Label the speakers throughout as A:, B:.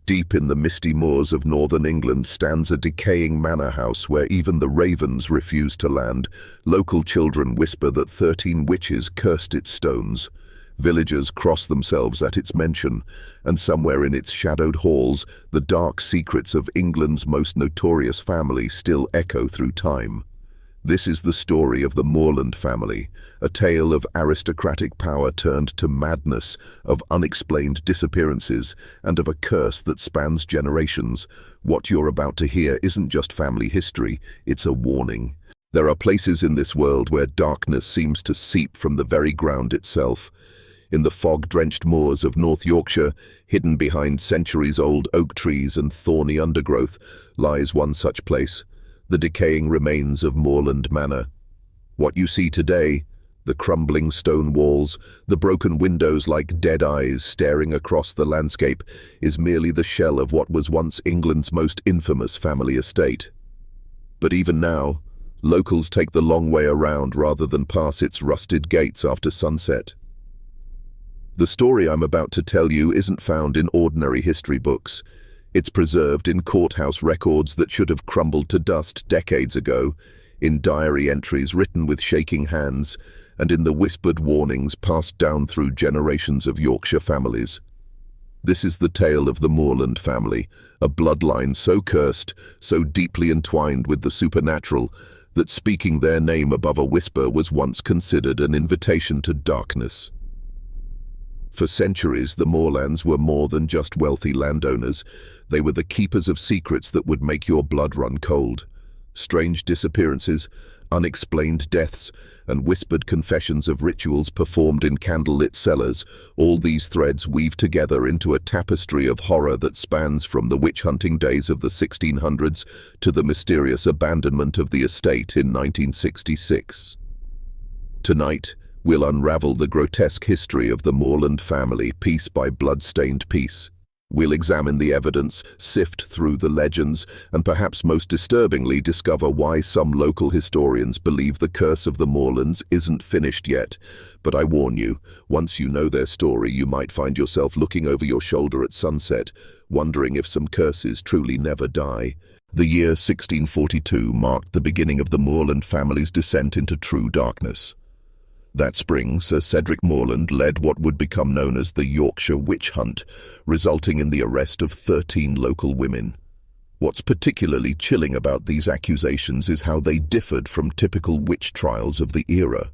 A: Deep in the misty moors of northern England stands a decaying manor house where even the ravens refuse to land. Local children whisper that 13 witches cursed its stones. Villagers cross themselves at its mention, and somewhere in its shadowed halls, the dark secrets of England's most notorious family still echo through time. This is the story of the Moorland family, a tale of aristocratic power turned to madness, of unexplained disappearances, and of a curse that spans generations. What you're about to hear isn't just family history, it's a warning. There are places in this world where darkness seems to seep from the very ground itself. In the fog-drenched moors of North Yorkshire, hidden behind centuries-old oak trees and thorny undergrowth, lies one such place. The decaying remains of Moorland Manor. What you see today, the crumbling stone walls, the broken windows like dead eyes staring across the landscape, is merely the shell of what was once England's most infamous family estate. But even now, locals take the long way around rather than pass its rusted gates after sunset. The story I'm about to tell you isn't found in ordinary history books. It's preserved in courthouse records that should have crumbled to dust decades ago, in diary entries written with shaking hands, and in the whispered warnings passed down through generations of Yorkshire families. This is the tale of the Moorland family, a bloodline so cursed, so deeply entwined with the supernatural, that speaking their name above a whisper was once considered an invitation to darkness. For centuries, the Moorlands were more than just wealthy landowners. They were the keepers of secrets that would make your blood run cold. Strange disappearances, unexplained deaths, and whispered confessions of rituals performed in candlelit cellars, all these threads weave together into a tapestry of horror that spans from the witch-hunting days of the 1600s to the mysterious abandonment of the estate in 1966. Tonight, we'll unravel the grotesque history of the Moorland family piece by blood-stained piece. We'll examine the evidence, sift through the legends, and perhaps most disturbingly discover why some local historians believe the curse of the Moorlands isn't finished yet. But I warn you, once you know their story, you might find yourself looking over your shoulder at sunset, wondering if some curses truly never die. The year 1642 marked the beginning of the Moorland family's descent into true darkness. That spring, Sir Cedric Moorland led what would become known as the Yorkshire Witch Hunt, resulting in the arrest of 13 local women. What's particularly chilling about these accusations is how they differed from typical witch trials of the era.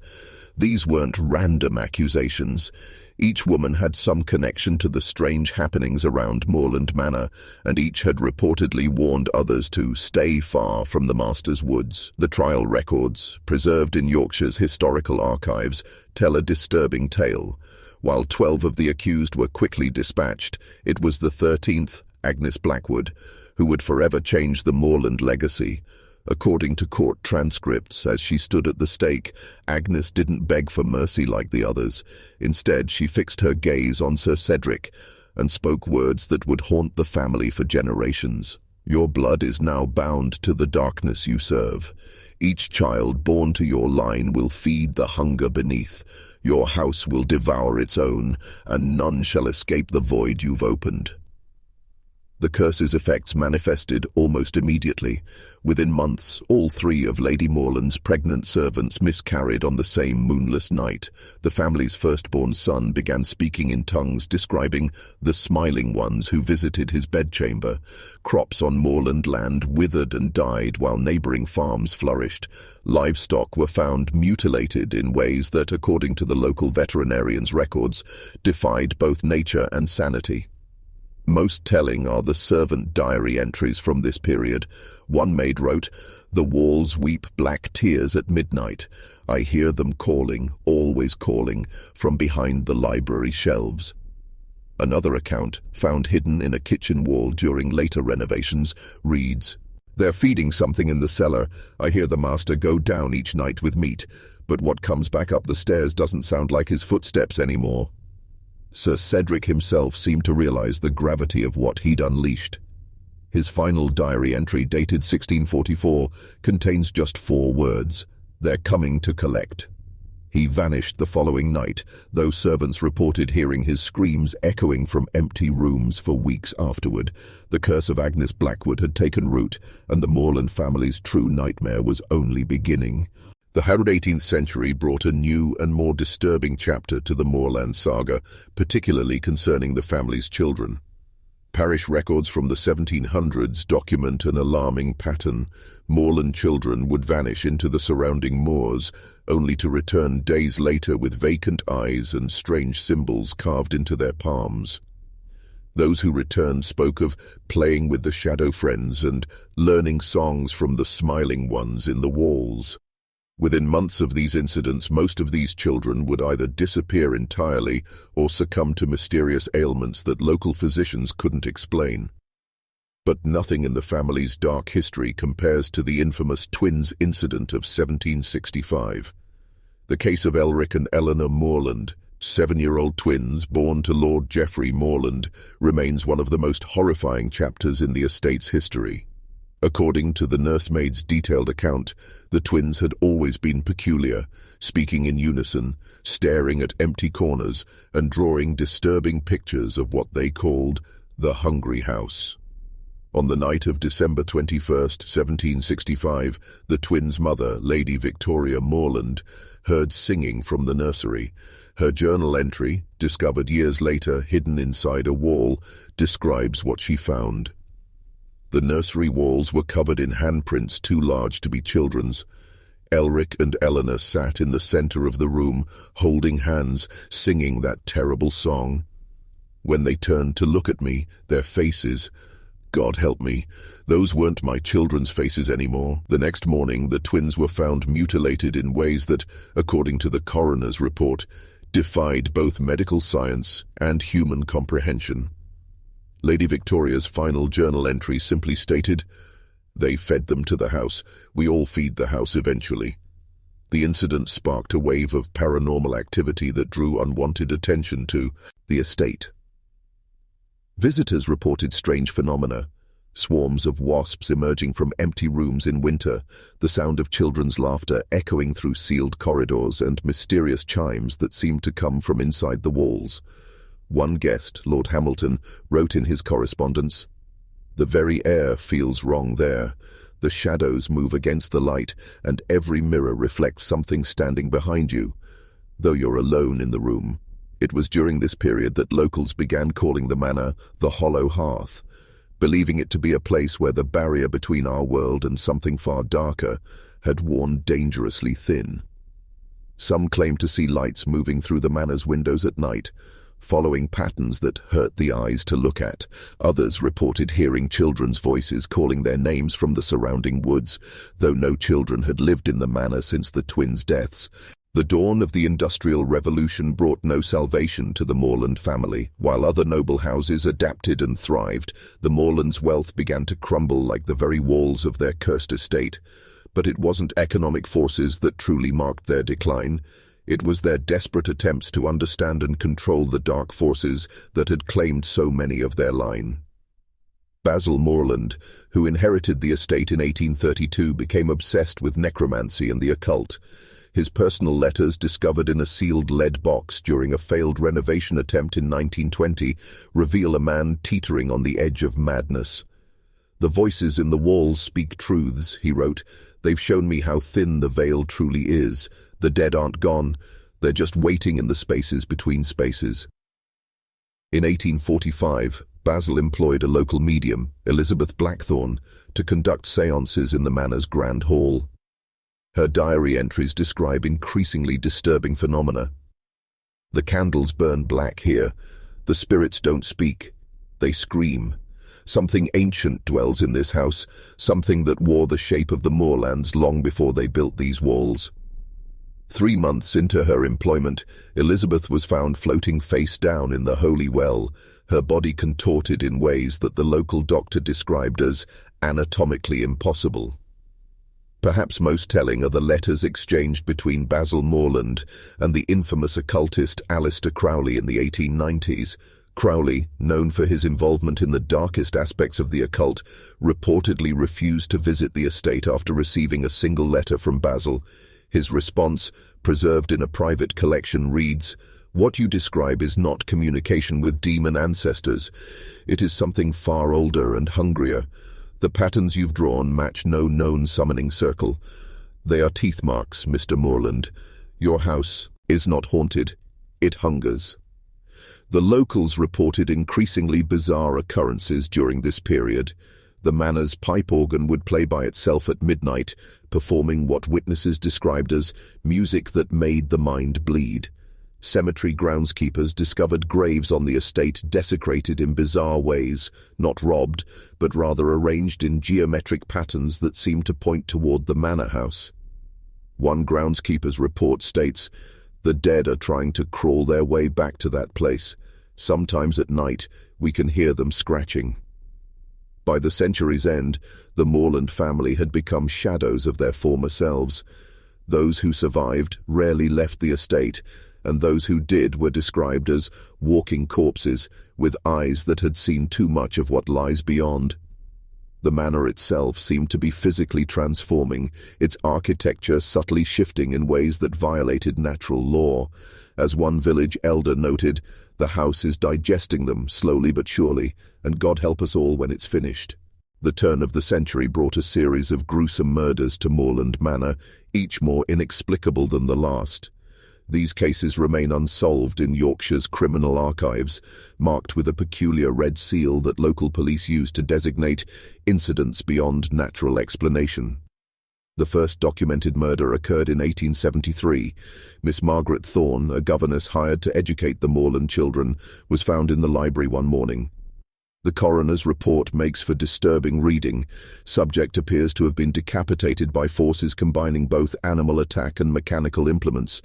A: These weren't random accusations. Each woman had some connection to the strange happenings around Moorland Manor, and each had reportedly warned others to stay far from the Master's woods. The trial records, preserved in Yorkshire's historical archives, tell a disturbing tale. While 12 of the accused were quickly dispatched, it was the 13th, Agnes Blackwood, who would forever change the Moorland legacy. According to court transcripts, as she stood at the stake, Agnes didn't beg for mercy like the others. Instead, she fixed her gaze on Sir Cedric and spoke words that would haunt the family for generations. Your blood is now bound to the darkness you serve. Each child born to your line will feed the hunger beneath. Your house will devour its own, and none shall escape the void you've opened. The curse's effects manifested almost immediately. Within months, all 3 of Lady Moorland's pregnant servants miscarried on the same moonless night. The family's firstborn son began speaking in tongues, describing the smiling ones who visited his bedchamber. Crops on moorland land withered and died while neighboring farms flourished. Livestock were found mutilated in ways that, according to the local veterinarian's records, defied both nature and sanity. Most telling are the servant diary entries from this period. One maid wrote, "The walls weep black tears at midnight. I hear them calling, always calling, from behind the library shelves." Another account, found hidden in a kitchen wall during later renovations, reads, "They're feeding something in the cellar. I hear the master go down each night with meat, but what comes back up the stairs doesn't sound like his footsteps anymore." Sir Cedric himself seemed to realize the gravity of what he'd unleashed. His final diary entry, dated 1644, contains just 4 words: "They're coming to collect." He vanished the following night, though servants reported hearing his screams echoing from empty rooms for weeks afterward. The curse of Agnes Blackwood had taken root, and the Moorland family's true nightmare was only beginning. The 18th century brought a new and more disturbing chapter to the Moorland saga, particularly concerning the family's children. Parish records from the 1700s document an alarming pattern. Moorland children would vanish into the surrounding moors, only to return days later with vacant eyes and strange symbols carved into their palms. Those who returned spoke of playing with the shadow friends and learning songs from the smiling ones in the walls. Within months of these incidents, most of these children would either disappear entirely or succumb to mysterious ailments that local physicians couldn't explain. But nothing in the family's dark history compares to the infamous twins incident of 1765. The case of Elric and Eleanor Moorland, 7-year-old twins born to Lord Geoffrey Moorland, remains one of the most horrifying chapters in the estate's history. According to the nursemaid's detailed account, the twins had always been peculiar, speaking in unison, staring at empty corners, and drawing disturbing pictures of what they called the hungry house. On the night of December 21st, 1765, the twins' mother, Lady Victoria Moorland, heard singing from the nursery. Her journal entry, discovered years later hidden inside a wall, describes what she found. The nursery walls were covered in handprints too large to be children's. Elric and Eleanor sat in the center of the room, holding hands, singing that terrible song. When they turned to look at me, their faces, God help me, those weren't my children's faces anymore. The next morning, the twins were found mutilated in ways that, according to the coroner's report, defied both medical science and human comprehension. Lady Victoria's final journal entry simply stated, "They fed them to the house. We all feed the house eventually." The incident sparked a wave of paranormal activity that drew unwanted attention to the estate. Visitors reported strange phenomena, swarms of wasps emerging from empty rooms in winter, the sound of children's laughter echoing through sealed corridors, and mysterious chimes that seemed to come from inside the walls. One guest, Lord Hamilton, wrote in his correspondence, "The very air feels wrong there. The shadows move against the light, and every mirror reflects something standing behind you, though you're alone in the room." It was during this period that locals began calling the manor the Hollow Hearth, believing it to be a place where the barrier between our world and something far darker had worn dangerously thin. Some claimed to see lights moving through the manor's windows at night, following patterns that hurt the eyes to look at. Others reported hearing children's voices calling their names from the surrounding woods, though no children had lived in the manor since the twins' deaths. The dawn of the Industrial Revolution brought no salvation to the Moorland family. While other noble houses adapted and thrived, the Moorlands' wealth began to crumble like the very walls of their cursed estate. But it wasn't economic forces that truly marked their decline. It was their desperate attempts to understand and control the dark forces that had claimed so many of their line. Basil Moorland, who inherited the estate in 1832, became obsessed with necromancy and the occult. His personal letters, discovered in a sealed lead box during a failed renovation attempt in 1920, reveal a man teetering on the edge of madness. "The voices in the walls speak truths," he wrote. "They've shown me how thin the veil truly is. The dead aren't gone. They're just waiting in the spaces between spaces." In 1845, Basil employed a local medium, Elizabeth Blackthorne, to conduct séances in the manor's grand hall. Her diary entries describe increasingly disturbing phenomena. "The candles burn black here. The spirits don't speak. They scream. Something ancient dwells in this house, something that wore the shape of the moorlands long before they built these walls." 3 months into her employment, Elizabeth was found floating face down in the holy well, her body contorted in ways that the local doctor described as anatomically impossible. Perhaps most telling are the letters exchanged between Basil Moorland and the infamous occultist Aleister Crowley in the 1890s. Crowley, known for his involvement in the darkest aspects of the occult, reportedly refused to visit the estate after receiving a single letter from Basil. His response, preserved in a private collection, reads, "What you describe is not communication with demon ancestors. It is something far older and hungrier. The patterns you've drawn match no known summoning circle. They are teeth marks, Mr. Moorland. Your house is not haunted. It hungers." The locals reported increasingly bizarre occurrences during this period. The manor's pipe organ would play by itself at midnight, performing what witnesses described as music that made the mind bleed. Cemetery groundskeepers discovered graves on the estate desecrated in bizarre ways, not robbed, but rather arranged in geometric patterns that seemed to point toward the manor house. One groundskeeper's report states, "The dead are trying to crawl their way back to that place. Sometimes at night, we can hear them scratching." By the century's end, the Moorland family had become shadows of their former selves. Those who survived rarely left the estate, and those who did were described as walking corpses with eyes that had seen too much of what lies beyond. The manor itself seemed to be physically transforming, its architecture subtly shifting in ways that violated natural law. As one village elder noted, "The house is digesting them, slowly but surely, and God help us all when it's finished." The turn of the century brought a series of gruesome murders to Moorland Manor, each more inexplicable than the last. These cases remain unsolved in Yorkshire's criminal archives, marked with a peculiar red seal that local police use to designate incidents beyond natural explanation. The first documented murder occurred in 1873. Miss Margaret Thorne, a governess hired to educate the Moorland children, was found in the library one morning. The coroner's report makes for disturbing reading. Subject appears to have been decapitated by forces combining both animal attack and mechanical implements.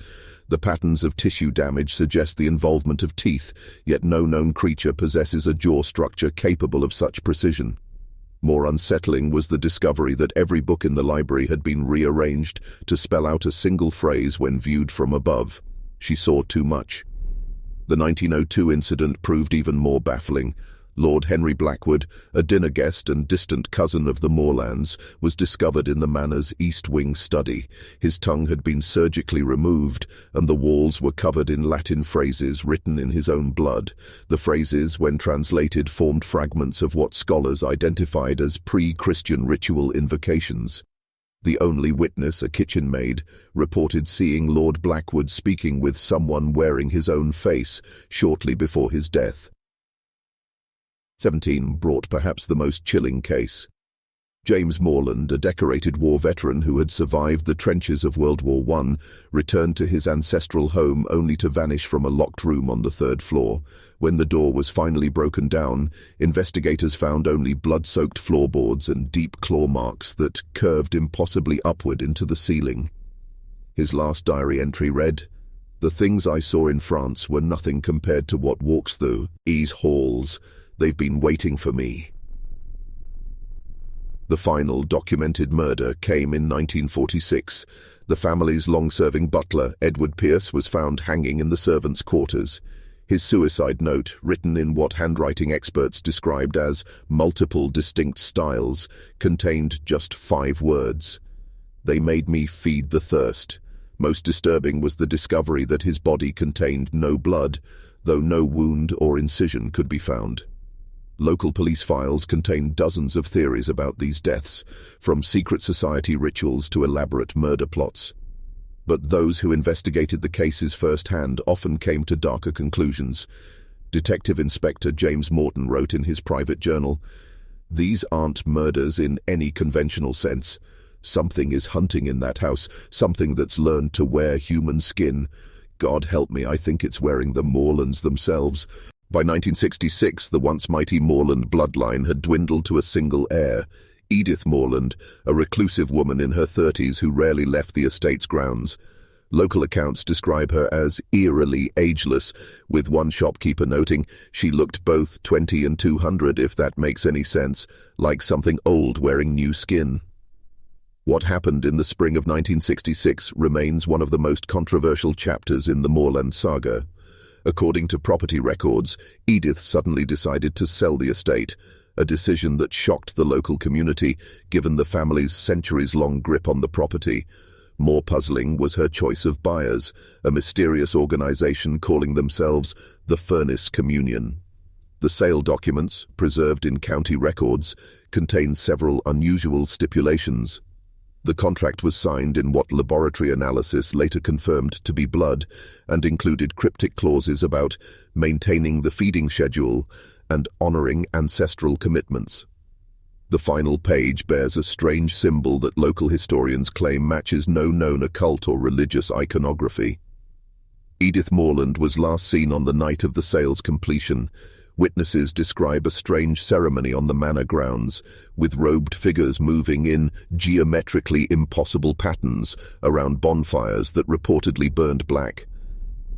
A: The patterns of tissue damage suggest the involvement of teeth, yet no known creature possesses a jaw structure capable of such precision. More unsettling was the discovery that every book in the library had been rearranged to spell out a single phrase when viewed from above. She saw too much. The 1902 incident proved even more baffling. Lord Henry Blackwood, a dinner guest and distant cousin of the Moorlands, was discovered in the manor's East Wing study. His tongue had been surgically removed, and the walls were covered in Latin phrases written in his own blood. The phrases, when translated, formed fragments of what scholars identified as pre-Christian ritual invocations. The only witness, a kitchen maid, reported seeing Lord Blackwood speaking with someone wearing his own face shortly before his death. 17 brought perhaps the most chilling case. James Moorland, a decorated war veteran who had survived the trenches of World War I, returned to his ancestral home only to vanish from a locked room on the third floor. When the door was finally broken down, investigators found only blood-soaked floorboards and deep claw marks that curved impossibly upward into the ceiling. His last diary entry read, "The things I saw in France were nothing compared to what walks these halls. They've been waiting for me." The final documented murder came in 1946. The family's long-serving butler, Edward Pierce, was found hanging in the servants' quarters. His suicide note, written in what handwriting experts described as multiple distinct styles, contained just 5 words. "They made me feed the thirst." Most disturbing was the discovery that his body contained no blood, though no wound or incision could be found. Local police files contain dozens of theories about these deaths, from secret society rituals to elaborate murder plots. But those who investigated the cases firsthand often came to darker conclusions. Detective Inspector James Morton wrote in his private journal, "These aren't murders in any conventional sense. Something is hunting in that house, something that's learned to wear human skin. God help me, I think it's wearing the Moorlands themselves." By 1966, the once mighty Moorland bloodline had dwindled to a single heir, Edith Moorland, a reclusive woman in her 30s who rarely left the estate's grounds. Local accounts describe her as eerily ageless, with one shopkeeper noting she looked both 20 and 200, if that makes any sense, like something old wearing new skin. What happened in the spring of 1966 remains one of the most controversial chapters in the Moorland saga. According to property records, Edith suddenly decided to sell the estate, a decision that shocked the local community given the family's centuries-long grip on the property. More puzzling was her choice of buyers, a mysterious organization calling themselves the Furnace Communion. The sale documents, preserved in county records, contain several unusual stipulations. The contract was signed in what laboratory analysis later confirmed to be blood, and included cryptic clauses about maintaining the feeding schedule and honoring ancestral commitments. The final page bears a strange symbol that local historians claim matches no known occult or religious iconography. Edith Moorland was last seen on the night of the sale's completion. Witnesses describe a strange ceremony on the manor grounds, with robed figures moving in geometrically impossible patterns around bonfires that reportedly burned black.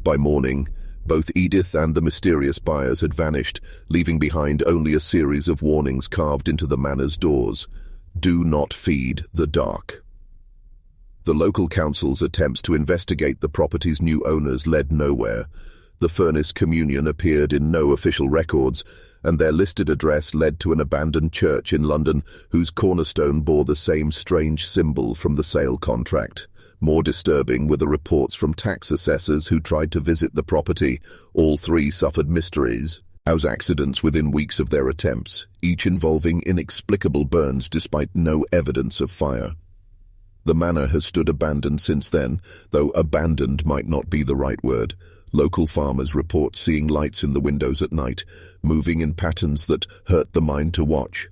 A: By morning, both Edith and the mysterious buyers had vanished, leaving behind only a series of warnings carved into the manor's doors. Do not feed the dark. The local council's attempts to investigate the property's new owners led nowhere. The Furnace Communion appeared in no official records, and their listed address led to an abandoned church in London whose cornerstone bore the same strange symbol from the sale contract. More disturbing were the reports from tax assessors who tried to visit the property. All three suffered mysteries, house accidents within weeks of their attempts, each involving inexplicable burns despite no evidence of fire. The manor has stood abandoned since then, though abandoned might not be the right word. Local farmers report seeing lights in the windows at night, moving in patterns that hurt the mind to watch.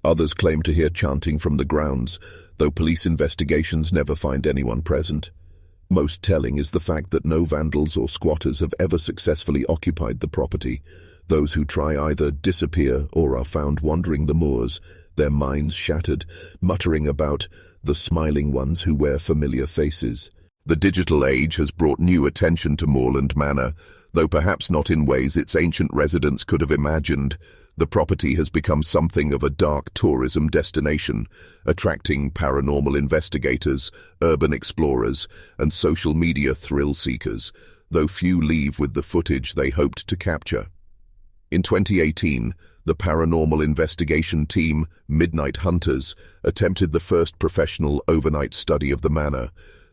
A: Others claim to hear chanting from the grounds, though police investigations never find anyone present. Most telling is the fact that no vandals or squatters have ever successfully occupied the property. Those who try either disappear or are found wandering the moors, their minds shattered, muttering about the smiling ones who wear familiar faces. The digital age has brought new attention to Moorland Manor, though perhaps not in ways its ancient residents could have imagined. The property has become something of a dark tourism destination, attracting paranormal investigators, urban explorers, and social media thrill seekers, though few leave with the footage they hoped to capture. In 2018, the paranormal investigation team, Midnight Hunters, attempted the first professional overnight study of the manor.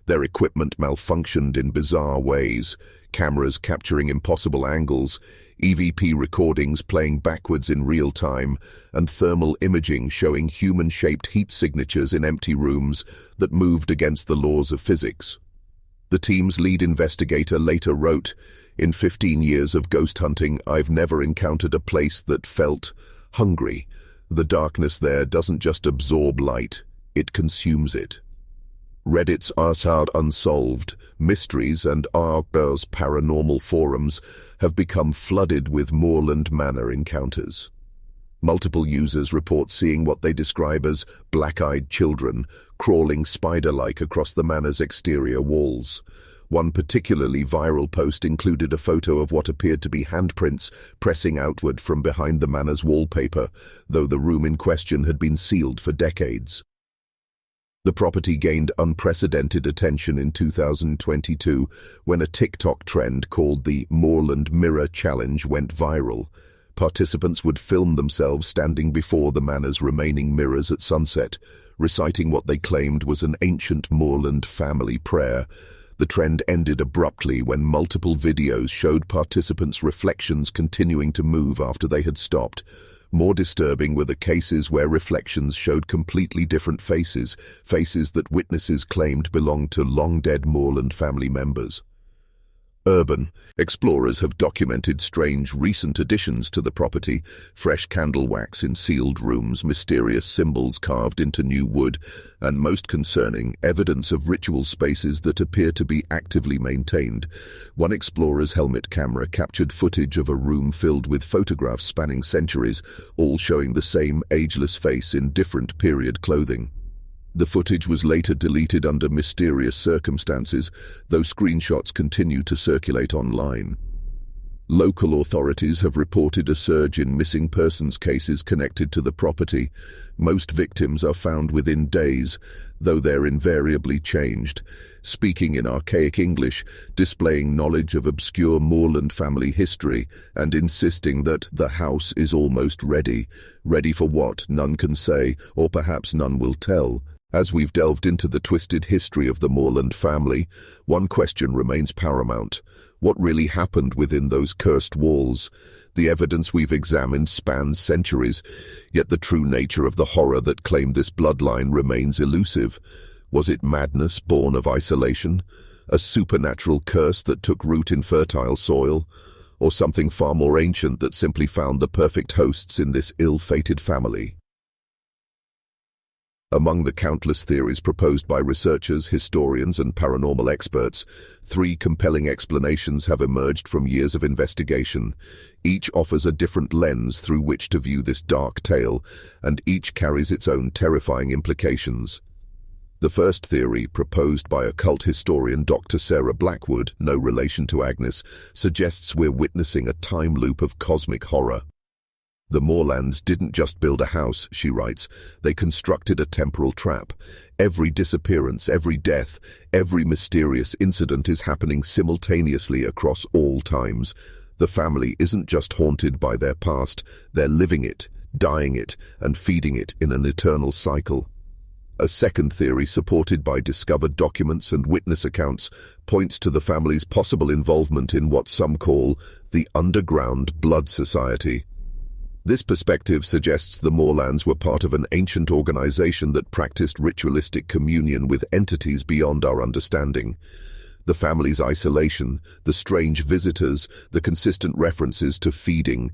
A: Their equipment malfunctioned in bizarre ways, cameras capturing impossible angles, EVP recordings playing backwards in real time, and thermal imaging showing human-shaped heat signatures in empty rooms that moved against the laws of physics. The team's lead investigator later wrote, "In 15 years of ghost hunting, I've never encountered a place that felt hungry. The darkness there doesn't just absorb light, it consumes it." Reddit's Unsolved Mysteries and r/r's paranormal forums have become flooded with Moorland Manor encounters. Multiple users report seeing what they describe as black-eyed children crawling spider-like across the manor's exterior walls. One particularly viral post included a photo of what appeared to be handprints pressing outward from behind the manor's wallpaper, though the room in question had been sealed for decades. The property gained unprecedented attention in 2022 when a TikTok trend called the Moorland Mirror Challenge went viral. Participants would film themselves standing before the manor's remaining mirrors at sunset, reciting what they claimed was an ancient Moorland family prayer. The trend ended abruptly when multiple videos showed participants' reflections continuing to move after they had stopped. More disturbing were the cases where reflections showed completely different faces that witnesses claimed belonged to long-dead Moorland family members. Urban explorers have documented strange recent additions to the property: fresh candle wax in sealed rooms, mysterious symbols carved into new wood, and most concerning, evidence of ritual spaces that appear to be actively maintained. One explorer's helmet camera captured footage of a room filled with photographs spanning centuries, all showing the same ageless face in different period clothing. The footage was later deleted under mysterious circumstances, though screenshots continue to circulate online. Local authorities have reported a surge in missing persons cases connected to the property. Most victims are found within days, though they're invariably changed, speaking in archaic English, displaying knowledge of obscure Moorland family history, and insisting that the house is almost ready. Ready for what? None can say, or perhaps none will tell. As we've delved into the twisted history of the Moorland family, one question remains paramount. What really happened within those cursed walls? The evidence we've examined spans centuries, yet the true nature of the horror that claimed this bloodline remains elusive. Was it madness born of isolation? A supernatural curse that took root in fertile soil? Or something far more ancient that simply found the perfect hosts in this ill-fated family? Among the countless theories proposed by researchers, historians, and paranormal experts, three compelling explanations have emerged from years of investigation. Each offers a different lens through which to view this dark tale, and each carries its own terrifying implications. The first theory, proposed by occult historian Dr. Sarah Blackwood, no relation to Agnes, suggests we're witnessing a time loop of cosmic horror. The Moorlands didn't just build a house, she writes, they constructed a temporal trap. Every disappearance, every death, every mysterious incident is happening simultaneously across all times. The family isn't just haunted by their past, they're living it, dying it, and feeding it in an eternal cycle. A second theory, supported by discovered documents and witness accounts, points to the family's possible involvement in what some call the underground blood society. This perspective suggests the Moorlands were part of an ancient organization that practiced ritualistic communion with entities beyond our understanding. The family's isolation, the strange visitors, the consistent references to feeding,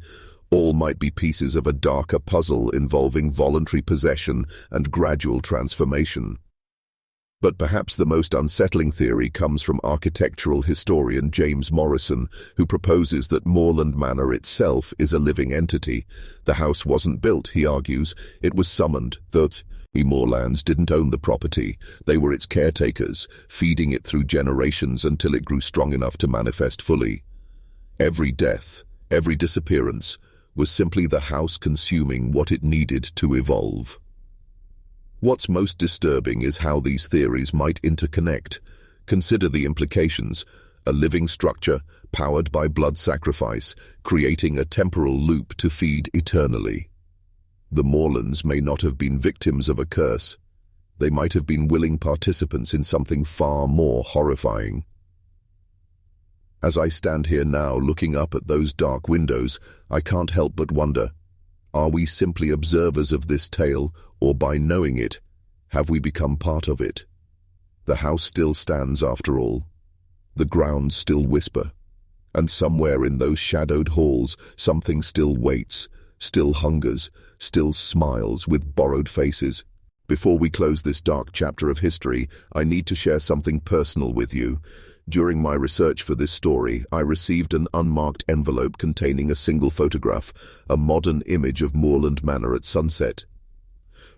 A: all might be pieces of a darker puzzle involving voluntary possession and gradual transformation. But perhaps the most unsettling theory comes from architectural historian James Morrison, who proposes that Moorland Manor itself is a living entity. The house wasn't built, he argues, it was summoned. The Moorlands didn't own the property, they were its caretakers, feeding it through generations until it grew strong enough to manifest fully. Every death, every disappearance, was simply the house consuming what it needed to evolve. What's most disturbing is how these theories might interconnect. Consider the implications. A living structure, powered by blood sacrifice, creating a temporal loop to feed eternally. The Moorlands may not have been victims of a curse. They might have been willing participants in something far more horrifying. As I stand here now looking up at those dark windows, I can't help but wonder, are we simply observers of this tale, or by knowing it, have we become part of it? The house still stands after all. The grounds still whisper. And somewhere in those shadowed halls, something still waits, still hungers, still smiles with borrowed faces. Before we close this dark chapter of history, I need to share something personal with you. During my research for this story, I received an unmarked envelope containing a single photograph, a modern image of Moorland Manor at sunset.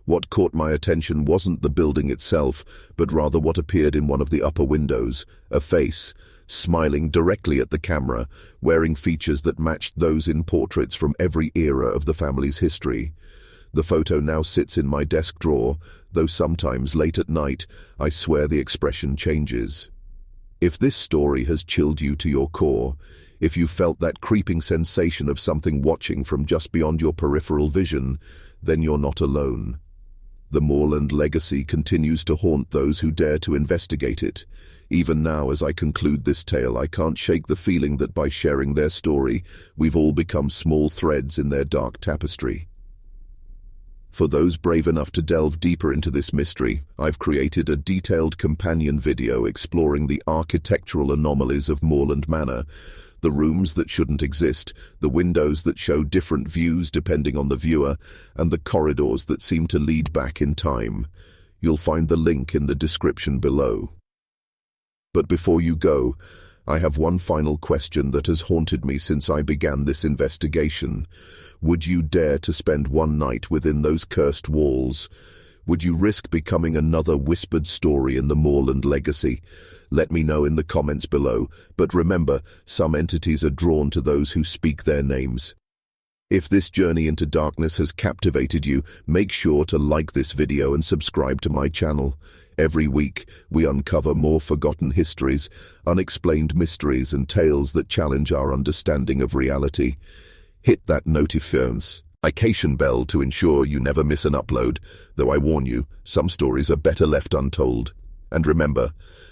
A: What caught my attention wasn't the building itself, but rather what appeared in one of the upper windows, a face, smiling directly at the camera, wearing features that matched those in portraits from every era of the family's history. The photo now sits in my desk drawer, though sometimes late at night, I swear the expression changes. If this story has chilled you to your core, if you felt that creeping sensation of something watching from just beyond your peripheral vision, then you're not alone. The Moorland legacy continues to haunt those who dare to investigate it. Even now, as I conclude this tale, I can't shake the feeling that by sharing their story, we've all become small threads in their dark tapestry. For those brave enough to delve deeper into this mystery, I've created a detailed companion video exploring the architectural anomalies of Moorland Manor, the rooms that shouldn't exist, the windows that show different views depending on the viewer, and the corridors that seem to lead back in time. You'll find the link in the description below. But before you go, I have one final question that has haunted me since I began this investigation. Would you dare to spend one night within those cursed walls? Would you risk becoming another whispered story in the Moorland legacy? Let me know in the comments below, but remember, some entities are drawn to those who speak their names. If this journey into darkness has captivated you, make sure to like this video and subscribe to my channel. Every week, we uncover more forgotten histories, unexplained mysteries, and tales that challenge our understanding of reality. Hit that notification notification bell to ensure you never miss an upload, though I warn you, some stories are better left untold. And remember,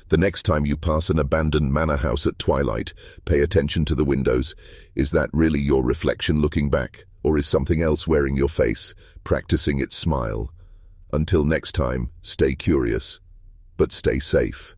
A: the next time you pass an abandoned manor house at twilight, pay attention to the windows. Is that really your reflection looking back, or is something else wearing your face, practicing its smile? Until next time, stay curious, but stay safe.